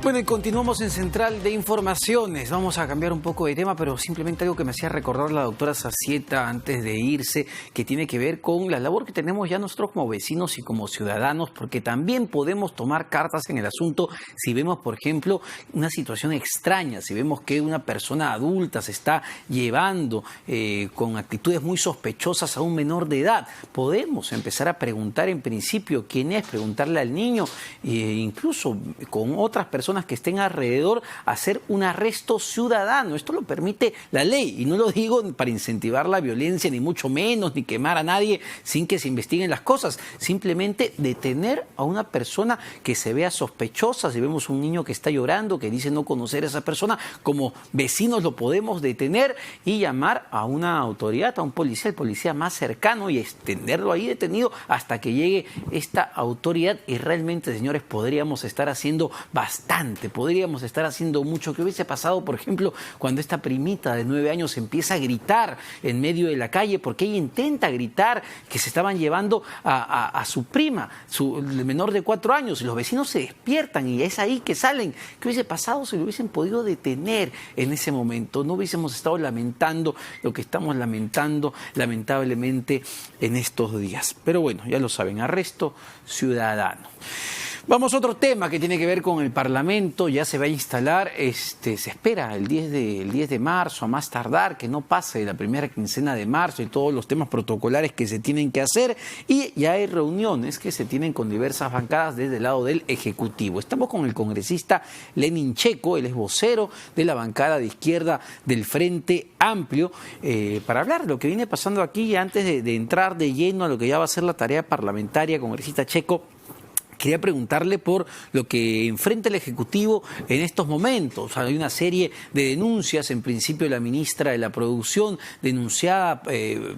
Bueno, y continuamos en Central de Informaciones. Vamos a cambiar un poco de tema, pero simplemente algo que me hacía recordar la doctora Sacieta antes de irse, que tiene que ver con la labor que tenemos ya nosotros como vecinos y como ciudadanos, porque también podemos tomar cartas en el asunto si vemos, por ejemplo, una situación extraña, si vemos que una persona adulta se está llevando con actitudes muy sospechosas a un menor de edad. Podemos empezar a preguntar en principio quién es, preguntarle al niño, incluso con otras personas que estén alrededor, hacer un arresto ciudadano. Esto lo permite la ley, y no lo digo para incentivar la violencia, ni mucho menos, ni quemar a nadie sin que se investiguen las cosas. Simplemente detener a una persona que se vea sospechosa. Si vemos un niño que está llorando, que dice no conocer a esa persona, como vecinos lo podemos detener y llamar a una autoridad, a un policía, el policía más cercano, y extenderlo ahí detenido hasta que llegue esta autoridad. Y realmente, señores, podríamos estar haciendo bastante, podríamos estar haciendo mucho. ¿Qué hubiese pasado, por ejemplo, cuando esta primita de 9 años empieza a gritar en medio de la calle porque ella intenta gritar que se estaban llevando a su prima, el menor de 4 años, y los vecinos se despiertan y es ahí que salen? ¿Qué hubiese pasado si lo hubiesen podido detener en ese momento? No hubiésemos estado lamentando lo que estamos lamentando, lamentablemente, en estos días. Pero bueno, ya lo saben, arresto ciudadano. Vamos a otro tema que tiene que ver con el Parlamento. Ya se va a instalar, se espera el 10 de marzo, a más tardar, que no pase la primera quincena de marzo, y todos los temas protocolares que se tienen que hacer. Y ya hay reuniones que se tienen con diversas bancadas desde el lado del Ejecutivo. Estamos con el congresista Lenin Checo, él es vocero de la bancada de izquierda del Frente Amplio, para hablar de lo que viene pasando aquí. Y antes de entrar de lleno a lo que ya va a ser la tarea parlamentaria, congresista Checo, quería preguntarle por lo que enfrenta el Ejecutivo en estos momentos. Hay una serie de denuncias, en principio la ministra de la Producción, denunciada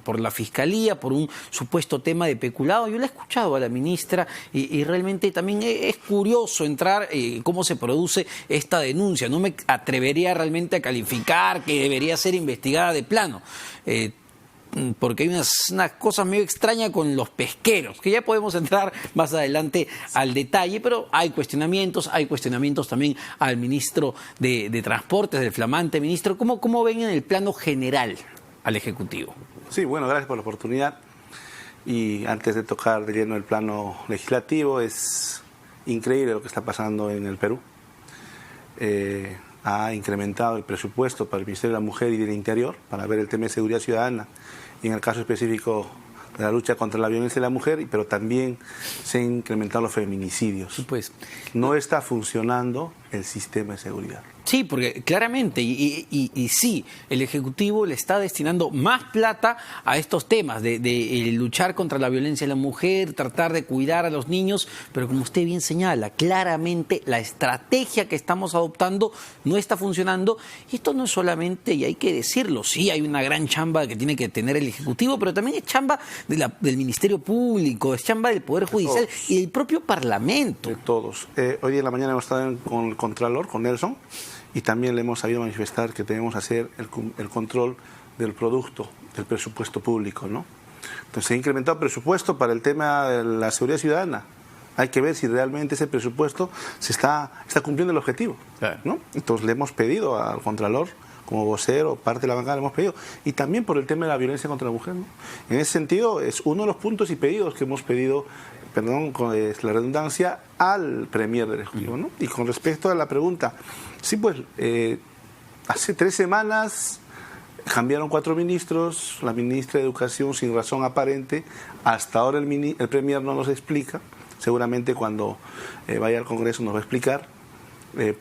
por la Fiscalía por un supuesto tema de peculado. Yo la he escuchado a la ministra y realmente también es curioso entrar cómo se produce esta denuncia. No me atrevería realmente a calificar que debería ser investigada de plano. Porque hay unas cosas medio extrañas con los pesqueros, que ya podemos entrar más adelante al detalle, pero hay cuestionamientos también al ministro de Transportes, del flamante ministro. ¿Cómo ven en el plano general al Ejecutivo? Sí, bueno, gracias por la oportunidad. Y antes de tocar de lleno el plano legislativo, es increíble lo que está pasando en el Perú. Ha incrementado el presupuesto para el Ministerio de la Mujer y del Interior para ver el tema de seguridad ciudadana, y en el caso específico de la lucha contra la violencia de la mujer, pero también se han incrementado los feminicidios. Pues, no está funcionando el sistema de seguridad. Sí, porque claramente, y sí, el Ejecutivo le está destinando más plata a estos temas de luchar contra la violencia de la mujer, tratar de cuidar a los niños, pero como usted bien señala, claramente la estrategia que estamos adoptando no está funcionando. Y esto no es solamente, y hay que decirlo, sí hay una gran chamba que tiene que tener el Ejecutivo, pero también es chamba del Ministerio Público, es chamba del Poder Judicial y del propio Parlamento. De todos. Hoy día en la mañana hemos estado con el Contralor, con Nelson, y también le hemos sabido manifestar que debemos hacer el control del producto, del presupuesto público, ¿no? Entonces se ha incrementado el presupuesto para el tema de la seguridad ciudadana. Hay que ver si realmente ese presupuesto se está cumpliendo el objetivo, ¿no? Entonces le hemos pedido al Contralor, como vocero, parte de la bancada, le hemos pedido, y también por el tema de la violencia contra la mujer, ¿no? En ese sentido, es uno de los puntos y pedidos que hemos pedido, perdón, con la redundancia, al Premier del Ejecutivo, ¿no? Y con respecto a la pregunta, sí, pues, hace 3 semanas cambiaron 4 ministros, la ministra de Educación sin razón aparente, hasta ahora el Premier no nos explica, seguramente cuando vaya al Congreso nos va a explicar.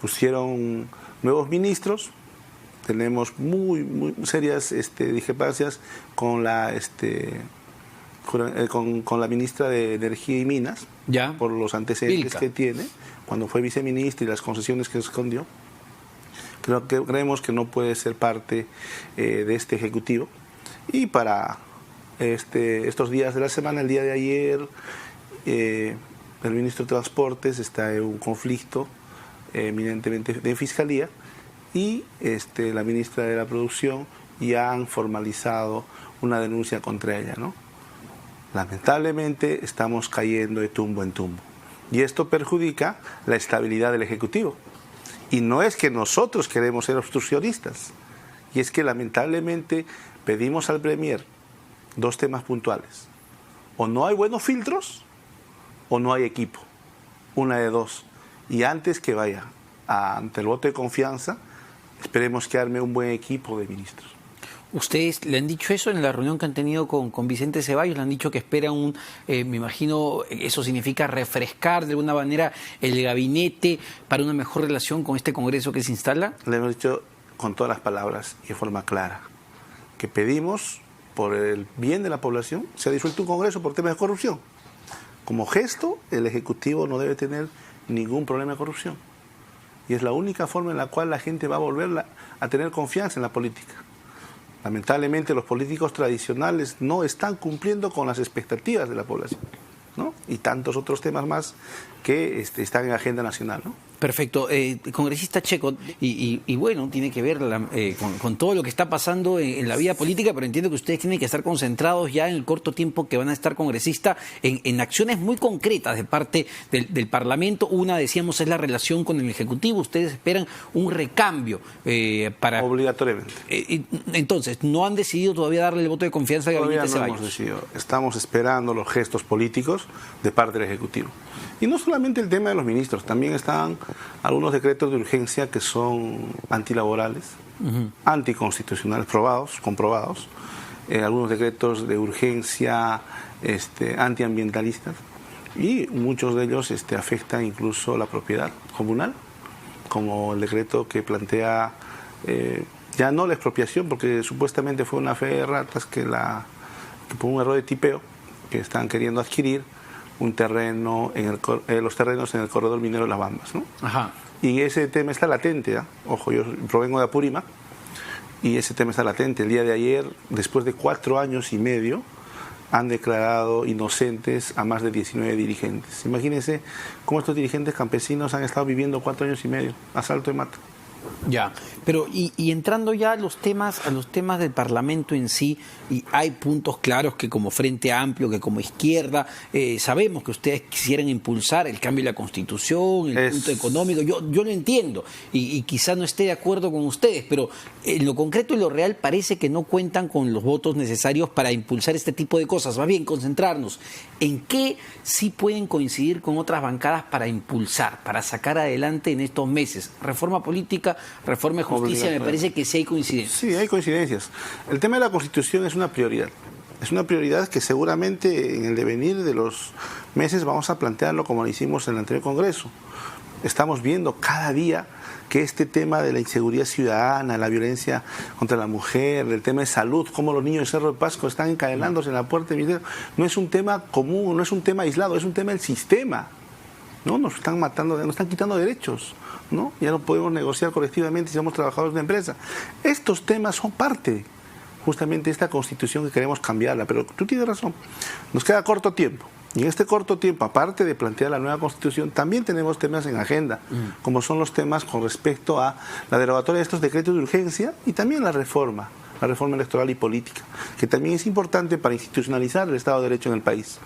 Pusieron nuevos ministros. Tenemos muy serias discrepancias con la ministra de Energía y Minas, por los antecedentes que tiene cuando fue viceministra y las concesiones que escondió. Creemos que no puede ser parte de este Ejecutivo. Y para estos días de la semana, el día de ayer, el ministro de Transportes está en un conflicto eminentemente de Fiscalía, y la ministra de la Producción ya han formalizado una denuncia contra ella, ¿no? Lamentablemente estamos cayendo de tumbo en tumbo, y esto perjudica la estabilidad del Ejecutivo. Y no es que nosotros queremos ser obstruccionistas, y es que lamentablemente pedimos al Premier dos temas puntuales. O no hay buenos filtros, o no hay equipo. Una de dos. Y antes que vaya ante el voto de confianza, esperemos que arme un buen equipo de ministros. ¿Ustedes le han dicho eso en la reunión que han tenido con Vicente Ceballos? ¿Le han dicho que esperan me imagino, eso significa refrescar de alguna manera el gabinete para una mejor relación con este Congreso que se instala? Le hemos dicho con todas las palabras y de forma clara que pedimos, por el bien de la población, se ha disuelto un Congreso por temas de corrupción. Como gesto, el Ejecutivo no debe tener ningún problema de corrupción. Y es la única forma en la cual la gente va a volver a tener confianza en la política. Lamentablemente los políticos tradicionales no están cumpliendo con las expectativas de la población, ¿no? Y tantos otros temas más que están en la agenda nacional, ¿no? Perfecto. Congresista Checo, y bueno, tiene que ver con todo lo que está pasando en la vida política, pero entiendo que ustedes tienen que estar concentrados ya en el corto tiempo que van a estar congresistas en acciones muy concretas de parte del Parlamento. Una, decíamos, es la relación con el Ejecutivo. Ustedes esperan un recambio para... Obligatoriamente. Entonces, ¿no han decidido todavía darle el voto de confianza al gabinete Todavía no Ceballos? hemos decidido. Estamos esperando los gestos políticos de parte del Ejecutivo. Y no solamente el tema de los ministros, también están algunos decretos de urgencia que son antilaborales, anticonstitucionales, comprobados, algunos decretos de urgencia antiambientalistas, y muchos de ellos afectan incluso la propiedad comunal, como el decreto que plantea ya no la expropiación, porque supuestamente fue una fe de ratas que por un error de tipeo que están queriendo adquirir un terreno los terrenos en el corredor minero de Las Bambas, ¿no? Ajá. Y ese tema está latente, ¿eh? Ojo, yo provengo de Apurímac y ese tema está latente. El día de ayer, después de 4 años y medio, han declarado inocentes a más de 19 dirigentes. Imagínense cómo estos dirigentes campesinos han estado viviendo 4 años y medio a salto de mata. Ya, pero y entrando ya a los temas del Parlamento en sí, y hay puntos claros que como Frente Amplio, que como izquierda, sabemos que ustedes quisieran impulsar el cambio de la Constitución, el punto económico, yo lo entiendo, y quizá no esté de acuerdo con ustedes, pero en lo concreto y lo real parece que no cuentan con los votos necesarios para impulsar este tipo de cosas. Más bien, concentrarnos en qué sí pueden coincidir con otras bancadas para impulsar, para sacar adelante en estos meses. Reforma política, reforma de justicia, me parece que sí hay coincidencias. Sí, hay coincidencias. El tema de la Constitución es una prioridad. Es una prioridad que seguramente en el devenir de los meses vamos a plantearlo como lo hicimos en el anterior Congreso. Estamos viendo cada día que este tema de la inseguridad ciudadana, la violencia contra la mujer, el tema de salud, cómo los niños de Cerro de Pasco están encadenándose en la puerta del ministerio, no es un tema común, no es un tema aislado, es un tema del sistema. ¿No? Nos están matando, nos están quitando derechos, ¿no? Ya no podemos negociar colectivamente si somos trabajadores de empresa. Estos temas son parte justamente de esta Constitución que queremos cambiarla, pero tú tienes razón, nos queda corto tiempo. Y en este corto tiempo, aparte de plantear la nueva Constitución, también tenemos temas en agenda, como son los temas con respecto a la derogatoria de estos decretos de urgencia y también la reforma electoral y política, que también es importante para institucionalizar el Estado de Derecho en el país.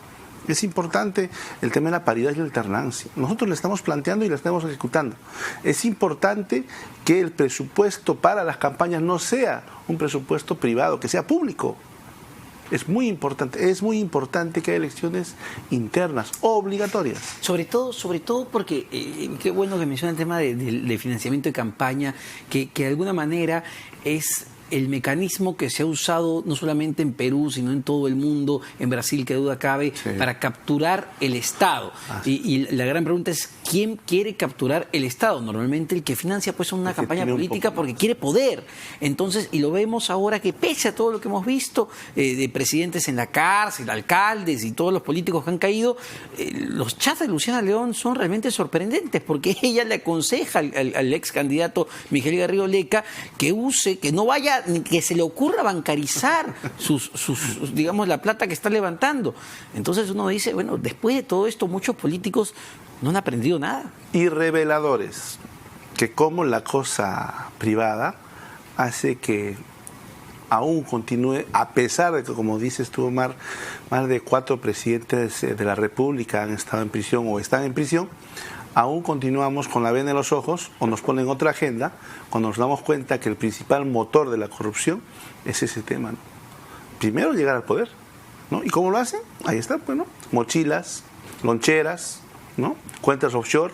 Es importante el tema de la paridad y la alternancia. Nosotros le estamos planteando y la estamos ejecutando. Es importante que el presupuesto para las campañas no sea un presupuesto privado, que sea público. Es muy importante que haya elecciones internas, obligatorias. Sobre todo porque, qué bueno que menciona el tema de financiamiento de campaña, que de alguna manera es el mecanismo que se ha usado no solamente en Perú, sino en todo el mundo, en Brasil, que duda cabe, sí, para capturar el Estado. Y la gran pregunta es, ¿quién quiere capturar el Estado? Normalmente el que financia pues una campaña política porque quiere poder. Entonces, y lo vemos ahora que pese a todo lo que hemos visto, de presidentes en la cárcel, alcaldes y todos los políticos que han caído, los chats de Luciana León son realmente sorprendentes, porque ella le aconseja al ex candidato Miguel Garrido Leca que use, que no vaya, ni que se le ocurra bancarizar digamos, la plata que está levantando. Entonces uno dice, bueno, después de todo esto, muchos políticos no han aprendido nada. Y reveladores, que como la cosa privada hace que aún continúe, a pesar de que, como dices tú, Omar, más de 4 presidentes de la República han estado en prisión o están en prisión, aún continuamos con la venda en los ojos o nos ponen otra agenda cuando nos damos cuenta que el principal motor de la corrupción es ese tema, ¿no? Primero llegar al poder, ¿no? ¿Y cómo lo hacen? Ahí está, pues, ¿no? Mochilas, loncheras, ¿no? Cuentas offshore.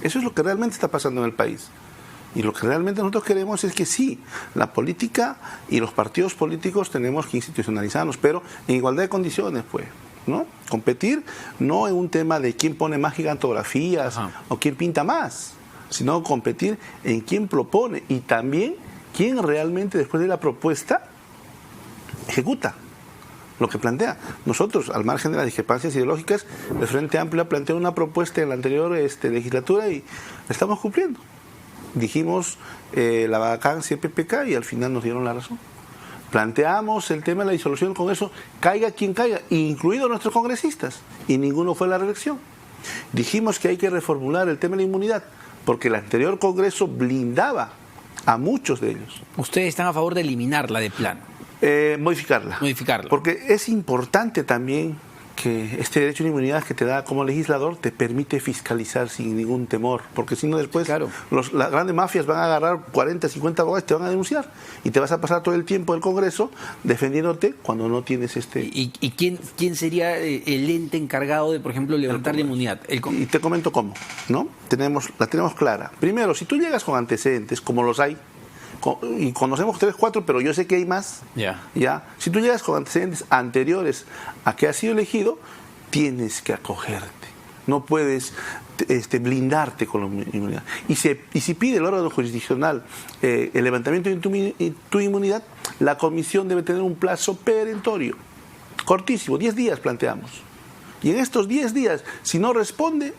Eso es lo que realmente está pasando en el país. Y lo que realmente nosotros queremos es que sí, la política y los partidos políticos tenemos que institucionalizarnos, pero en igualdad de condiciones, pues, ¿no? Competir no en un tema de quién pone más gigantografías o quién pinta más, sino competir en quién propone y también quién realmente después de la propuesta ejecuta lo que plantea. Nosotros, al margen de las discrepancias ideológicas, el Frente Amplio planteó una propuesta en la anterior legislatura y la estamos cumpliendo. Dijimos la vacancia PPK y al final nos dieron la razón. Planteamos el tema de la disolución del Congreso, caiga quien caiga, incluidos nuestros congresistas, y ninguno fue a la reelección. Dijimos que hay que reformular el tema de la inmunidad, porque el anterior Congreso blindaba a muchos de ellos. ¿Ustedes están a favor de eliminarla de plano? Modificarla. Modificarla. Porque es importante también que este derecho de inmunidad que te da como legislador te permite fiscalizar sin ningún temor, porque si no después claro, las grandes mafias van a agarrar 40, 50 abogados y te van a denunciar y te vas a pasar todo el tiempo del Congreso defendiéndote cuando no tienes ¿Y quién sería el ente encargado de, por ejemplo, levantar la inmunidad? Y te comento cómo, ¿no? La tenemos clara. Primero, si tú llegas con antecedentes, como los hay, y conocemos 3, 4, pero yo sé que hay más. ¿Ya? Si tú llegas con antecedentes anteriores a que has sido elegido, tienes que acogerte. No puedes blindarte con la inmunidad. Y si pide el órgano jurisdiccional el levantamiento de tu inmunidad, la comisión debe tener un plazo perentorio, cortísimo, 10 días planteamos. Y en estos 10 días, si no responde,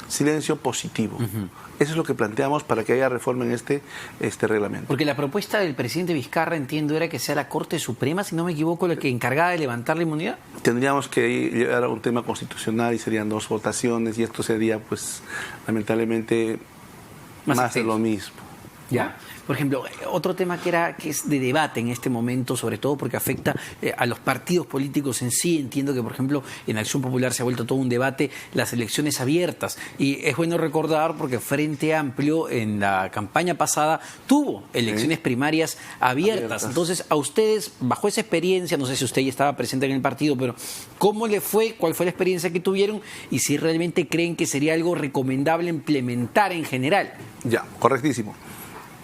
silencio positivo. Eso es lo que planteamos para que haya reforma en este reglamento. Porque la propuesta del presidente Vizcarra, entiendo, era que sea la Corte Suprema, si no me equivoco, la que encargada de levantar la inmunidad. Tendríamos que llegar a un tema constitucional y serían 2 votaciones y esto sería, pues, lamentablemente, más de lo mismo. Ya. Por ejemplo, otro tema que es de debate en este momento, sobre todo porque afecta a los partidos políticos en sí. Entiendo que, por ejemplo, en Acción Popular se ha vuelto todo un debate las elecciones abiertas. Y es bueno recordar porque Frente Amplio en la campaña pasada tuvo elecciones primarias abiertas. Entonces, a ustedes, bajo esa experiencia, no sé si usted ya estaba presente en el partido, pero ¿cómo le fue? ¿Cuál fue la experiencia que tuvieron? Y si realmente creen que sería algo recomendable implementar en general. Ya, correctísimo.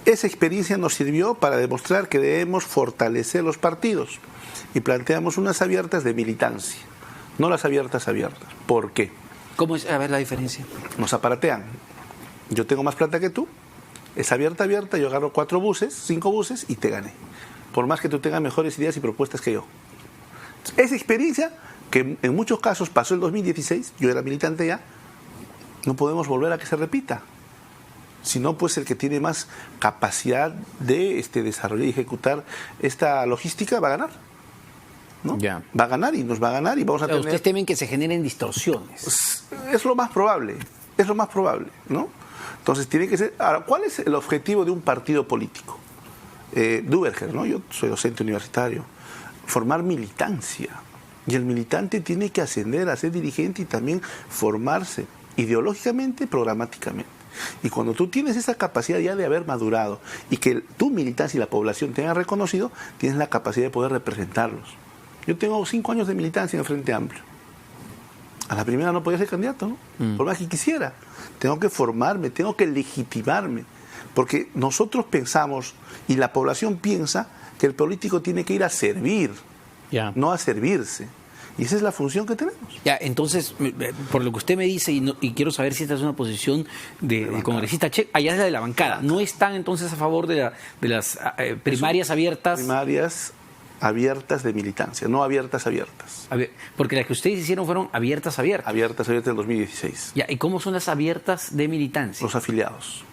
Esa experiencia nos sirvió para demostrar que debemos fortalecer los partidos y planteamos unas abiertas de militancia, no las abiertas. ¿Por qué? ¿Cómo es? A ver la diferencia. Nos aparatean. Yo tengo más plata que tú, es abierta, yo agarro 4 buses, 5 buses y te gané. Por más que tú tengas mejores ideas y propuestas que yo. Esa experiencia, que en muchos casos pasó el 2016, yo era militante ya, no podemos volver a que se repita. Sino pues el que tiene más capacidad de desarrollar y ejecutar esta logística va a ganar, ¿no? Va a ganar y nos va a ganar y vamos a tener... Ustedes temen que se generen distorsiones. Es lo más probable, ¿no? Entonces tiene que ser... Ahora, ¿cuál es el objetivo de un partido político? Duverger, ¿no? Yo soy docente universitario. Formar militancia. Y el militante tiene que ascender a ser dirigente y también formarse ideológicamente, programáticamente. Y cuando tú tienes esa capacidad ya de haber madurado y que tu militancia y la población te hayan reconocido, tienes la capacidad de poder representarlos. Yo tengo 5 años de militancia en el Frente Amplio. A la primera no podía ser candidato, ¿no? Por más que quisiera. Tengo que formarme, tengo que legitimarme. Porque nosotros pensamos, y la población piensa, que el político tiene que ir a servir, no a servirse. Y esa es la función que tenemos. Ya, entonces, por lo que usted me dice, y quiero saber si esta es una posición del congresista Che, allá es la de la bancada. ¿No están entonces a favor de las primarias abiertas? Primarias abiertas de militancia, no abiertas. A ver, porque las que ustedes hicieron fueron abiertas. Abiertas del 2016. Ya, ¿y cómo son las abiertas de militancia? Los afiliados.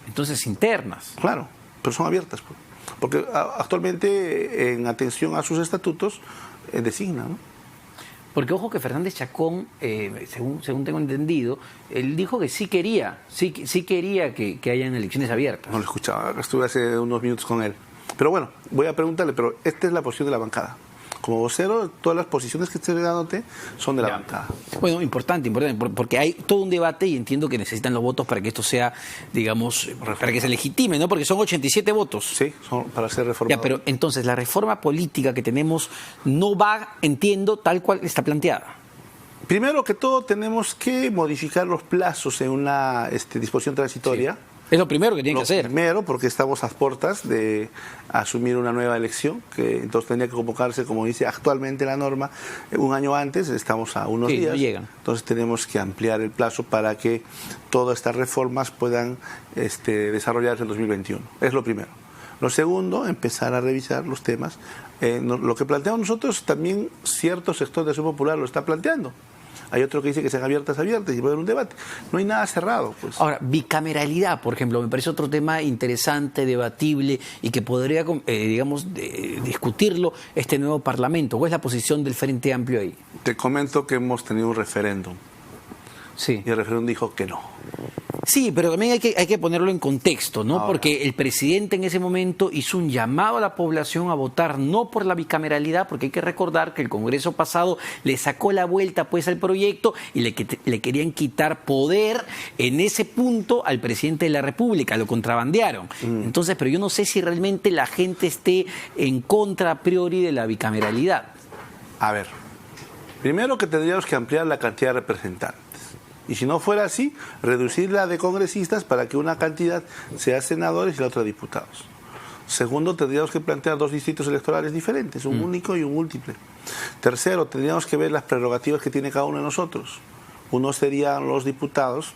Entonces, internas. Claro, pero son abiertas. Porque actualmente, en atención a sus estatutos, designa, ¿no? Porque ojo que Fernández Chacón, según tengo entendido, él dijo que sí quería que hayan elecciones abiertas. No lo escuchaba, estuve hace unos minutos con él. Pero bueno, voy a preguntarle, pero esta es la posición de la bancada. Como vocero, todas las posiciones que estoy dándote son de la bancada. Bueno, importante, porque hay todo un debate y entiendo que necesitan los votos para que esto sea, digamos, para que se legitime, ¿no? Porque son 87 votos. Sí, son para ser reformado. Ya, pero entonces la reforma política que tenemos no va, entiendo, tal cual está planteada. Primero que todo, tenemos que modificar los plazos en una disposición transitoria. Sí. Es lo primero que tienen que hacer. Primero, porque estamos a puertas de asumir una nueva elección, que entonces tendría que convocarse, como dice actualmente la norma, un año antes, estamos a unos días. No llegan. Entonces tenemos que ampliar el plazo para que todas estas reformas puedan desarrollarse en 2021. Es lo primero. Lo segundo, empezar a revisar los temas. Lo que planteamos nosotros, también cierto sector de Acción Popular lo está planteando. Hay otro que dice que sean abiertas y puede haber un debate. No hay nada cerrado, pues. Ahora, bicameralidad, por ejemplo, me parece otro tema interesante, debatible y que podría, digamos, discutirlo este nuevo Parlamento. ¿Cuál es la posición del Frente Amplio ahí? Te comento que hemos tenido un referéndum. Sí. Y el referéndum dijo que no. Sí, pero también hay que ponerlo en contexto, ¿no? Ahora. Porque el presidente en ese momento hizo un llamado a la población a votar no por la bicameralidad, porque hay que recordar que el Congreso pasado le sacó la vuelta pues al proyecto y le querían quitar poder en ese punto al presidente de la República, lo contrabandearon. Entonces, pero yo no sé si realmente la gente esté en contra a priori de la bicameralidad. A ver, primero que tendríamos que ampliar la cantidad de representantes. Y si no fuera así, reducirla de congresistas para que una cantidad sea senadores y la otra diputados. Segundo, tendríamos que plantear dos distritos electorales diferentes, un único y un múltiple. Tercero, tendríamos que ver las prerrogativas que tiene cada uno de nosotros. Uno serían los diputados,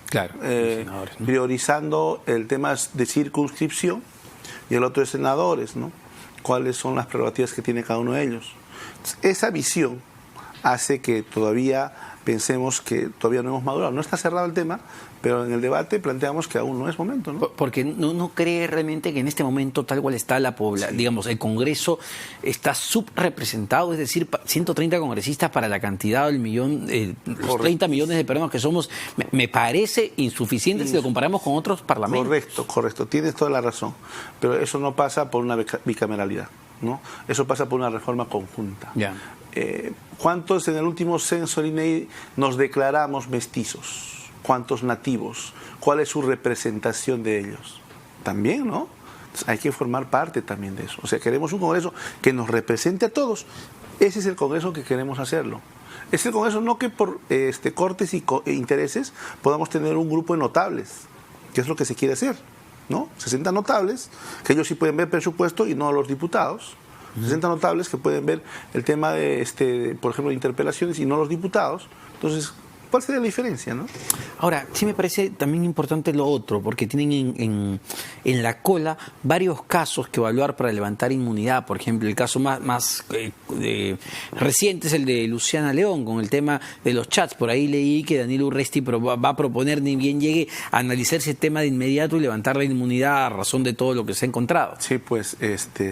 claro, senadores, ¿no? Priorizando el tema de circunscripción, y el otro de senadores, ¿no? ¿Cuáles son las prerrogativas que tiene cada uno de ellos? Esa visión hace que todavía pensemos que todavía no hemos madurado. No está cerrado el tema, pero en el debate planteamos que aún no es momento, ¿no? Porque no cree realmente que en este momento, tal cual está la población, digamos, el Congreso está subrepresentado, es decir, 130 congresistas para la cantidad del millón, los 30 millones de peruanos que somos, me parece insuficiente si lo comparamos con otros parlamentos. Correcto, tienes toda la razón, pero eso no pasa por una bicameralidad, ¿no? Eso pasa por una reforma conjunta. Ya. ¿Cuántos en el último censo del INEI nos declaramos mestizos? ¿Cuántos nativos? ¿Cuál es su representación de ellos? También, ¿no? Entonces, hay que formar parte también de eso. O sea, queremos un Congreso que nos represente a todos. Ese es el Congreso que queremos hacerlo. Es el Congreso no que por cortes y intereses podamos tener un grupo de notables, que es lo que se quiere hacer, ¿no? 60 notables, que ellos sí pueden ver presupuesto y no los diputados. 60 notables que pueden ver el tema de, por ejemplo, de interpelaciones y no los diputados. Entonces, ¿cuál sería la diferencia, no? Ahora, sí me parece también importante lo otro, porque tienen en la cola varios casos que evaluar para levantar inmunidad. Por ejemplo, el caso más reciente es el de Luciana León, con el tema de los chats. Por ahí leí que Daniel Urresti va a proponer, ni bien llegue, a analizar ese tema de inmediato y levantar la inmunidad a razón de todo lo que se ha encontrado. Sí, pues,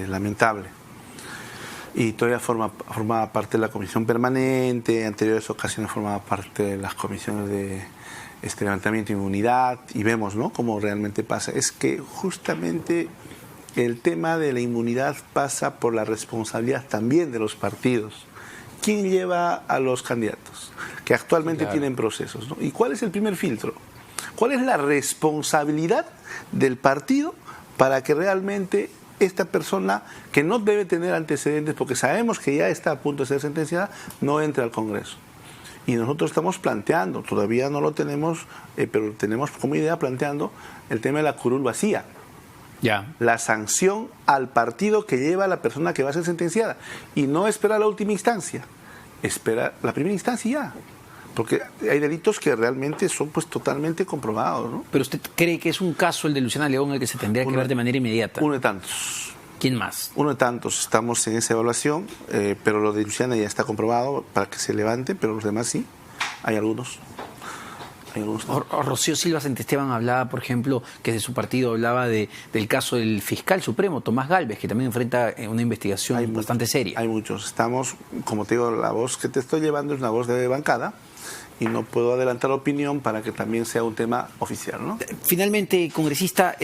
lamentable. Y todavía formaba parte de la comisión permanente, en anteriores ocasiones formaba parte de las comisiones de levantamiento de inmunidad, y vemos, ¿no?, cómo realmente pasa. Es que justamente el tema de la inmunidad pasa por la responsabilidad también de los partidos. ¿Quién lleva a los candidatos? Que actualmente tienen procesos, ¿no? ¿Y cuál es el primer filtro? ¿Cuál es la responsabilidad del partido para que realmente esta persona, que no debe tener antecedentes porque sabemos que ya está a punto de ser sentenciada, no entre al Congreso? Y nosotros estamos planteando, todavía no lo tenemos, pero tenemos como idea planteando el tema de la curul vacía. Ya. La sanción al partido que lleva a la persona que va a ser sentenciada. Y no esperar la última instancia, esperar la primera instancia ya. Porque hay delitos que realmente son pues totalmente comprobados, ¿no? ¿Pero usted cree que es un caso el de Luciana León el que se tendría que ver de manera inmediata? Uno de tantos. ¿Quién más? Uno de tantos. Estamos en esa evaluación, pero lo de Luciana ya está comprobado para que se levante, pero los demás sí. Hay algunos. Rocío Silva Santesteban hablaba, por ejemplo, que de su partido hablaba del caso del fiscal supremo, Tomás Gálvez, que también enfrenta una investigación bastante seria. Hay muchos. Estamos, como te digo, la voz que te estoy llevando es una voz de bancada, y no puedo adelantar opinión para que también sea un tema oficial, ¿no? Finalmente, congresista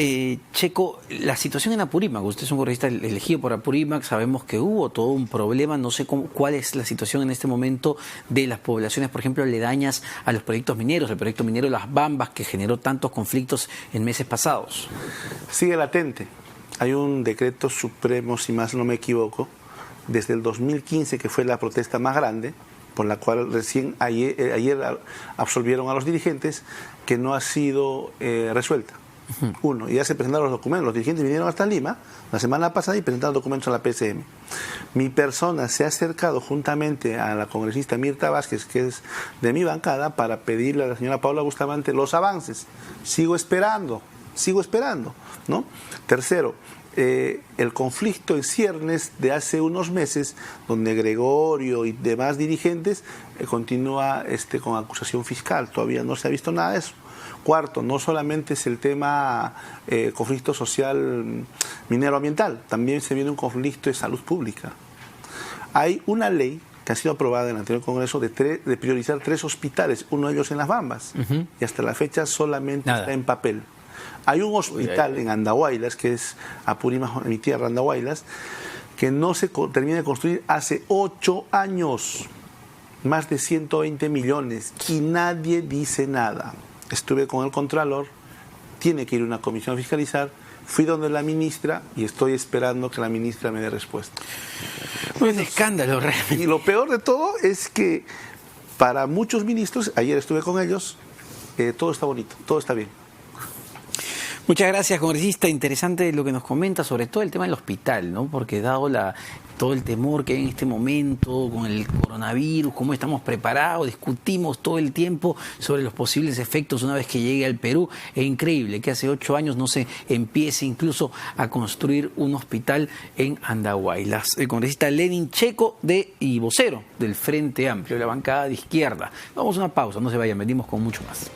Checo, la situación en Apurímac, usted es un congresista elegido por Apurímac, sabemos que hubo todo un problema, no sé cuál es la situación en este momento de las poblaciones, por ejemplo, aledañas a los proyectos mineros, el proyecto minero Las Bambas, que generó tantos conflictos en meses pasados. Sigue latente. Hay un decreto supremo, si más no me equivoco, desde el 2015, que fue la protesta más grande, por la cual recién ayer absolvieron a los dirigentes, que no ha sido resuelta. Uno, ya se presentaron los documentos, los dirigentes vinieron hasta Lima la semana pasada y presentaron documentos a la PCM. Mi persona se ha acercado juntamente a la congresista Mirta Vázquez, que es de mi bancada, para pedirle a la señora Paula Bustamante los avances. Sigo esperando, ¿no? Tercero, el conflicto en ciernes de hace unos meses, donde Gregorio y demás dirigentes continúa con acusación fiscal. Todavía no se ha visto nada de eso. Cuarto, no solamente es el tema conflicto social minero-ambiental, también se viene un conflicto de salud pública. Hay una ley que ha sido aprobada en el anterior Congreso de priorizar 3 hospitales, uno de ellos en Las Bambas, y hasta la fecha solamente está en papel. Hay un hospital en Andahuaylas, que es Apurímac, mi tierra, Andahuaylas, que no se termina de construir hace 8 años, más de 120 millones, y nadie dice nada. Estuve con el Contralor, tiene que ir una comisión a fiscalizar, fui donde la ministra y estoy esperando que la ministra me dé respuesta. Un escándalo realmente. Y lo peor de todo es que para muchos ministros, ayer estuve con ellos, todo está bonito, todo está bien. Muchas gracias, congresista. Interesante lo que nos comenta, sobre todo el tema del hospital, ¿no? Porque dado todo el temor que hay en este momento con el coronavirus, cómo estamos preparados, discutimos todo el tiempo sobre los posibles efectos una vez que llegue al Perú. Es increíble que hace 8 años no se empiece incluso a construir un hospital en Andahuaylas. El congresista Lenin Checo y vocero del Frente Amplio, la bancada de izquierda. Vamos a una pausa, no se vayan, venimos con mucho más.